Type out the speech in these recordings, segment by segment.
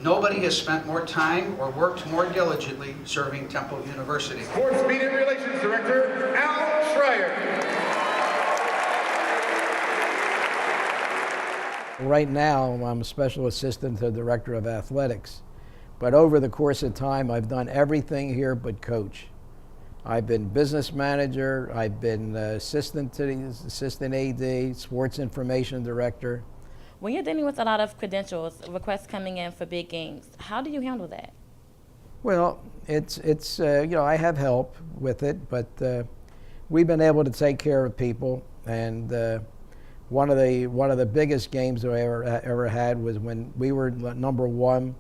Nobody has spent more time or worked more diligently serving Temple University. Sports Media Relations Director, Shrier. Right now, I'm a special assistant to the director of athletics. But over the course of time, I've done everything here but coach. I've been business manager, I've been assistant to the assistant AD, sports information director. When you're dealing with a lot of credentials, requests coming in for big games, how do you handle that? Well, it's you know, I have help with it, but we've been able to take care of people. And one of the biggest games I ever had was when we were #1,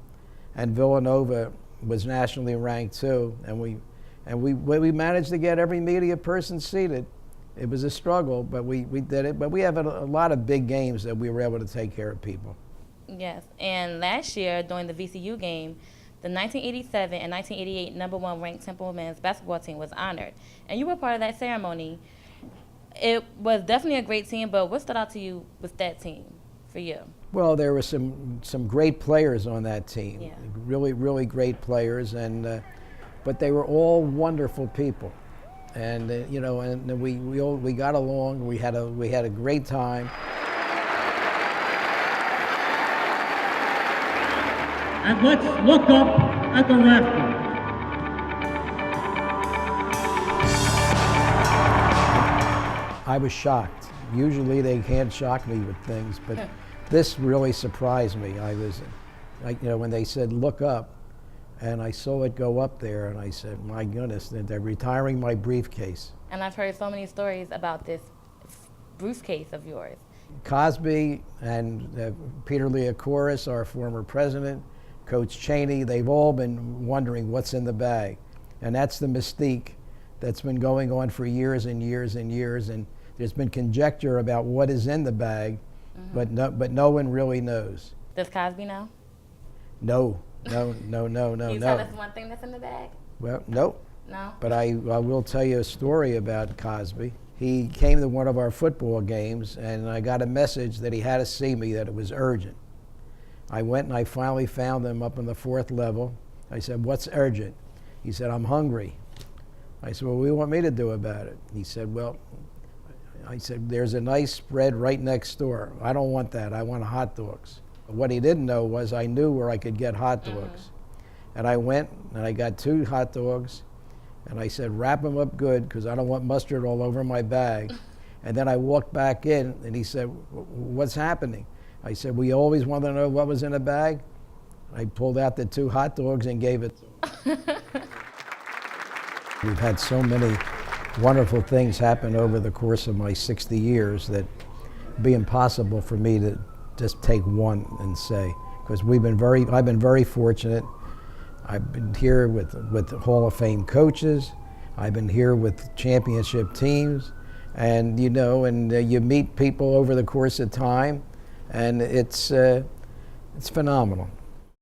and Villanova was nationally ranked too, and we managed to get every media person seated. It was a struggle, but we did it. But we have a lot of big games that we were able to take care of people. Yes, and last year during the VCU game, the 1987 and 1988 #1 ranked Temple men's basketball team was honored, and you were part of that ceremony. It was definitely a great team, but what stood out to you with that team for you? Well, there were some great players on that team, yeah. really great players, and but they were all wonderful people. And you know, and we got along. We had a great time. And let's look up at the rafters. I was shocked. Usually they can't shock me with things, but this really surprised me. I was, like, you know, when they said look up, and I saw it go up there, and I said, my goodness, they're retiring my briefcase. And I've heard so many stories about this briefcase of yours. Cosby and Peter Leocoris, our former president, Coach Cheney, they've all been wondering what's in the bag. And that's the mystique that's been going on for years and years and years. And there's been conjecture about what is in the bag, but no one really knows. Does Cosby know? No. Can you tell us one thing that's in the bag? Well, nope. No? But I will tell you a story about Cosby. He came to one of our football games, and I got a message that he had to see me, that it was urgent. I went and I finally found him up on the 4th level. I said, what's urgent? He said, I'm hungry. I said, well, what do you want me to do about it? He said, well, I said, there's a nice spread right next door. I don't want that. I want hot dogs. What he didn't know was I knew where I could get hot dogs. And I went and I got 2 hot dogs, and I said, wrap them up good, because I don't want mustard all over my bag. And then I walked back in, and he said, what's happening? I said, we always wanted to know what was in the bag. I pulled out the 2 hot dogs and gave it to him. We've had so many wonderful things happen over the course of my 60 years that it'd be impossible for me to just take one and say, because I've been very fortunate. I've been here with Hall of Fame coaches. I've been here with championship teams, and you know, and you meet people over the course of time, and it's phenomenal.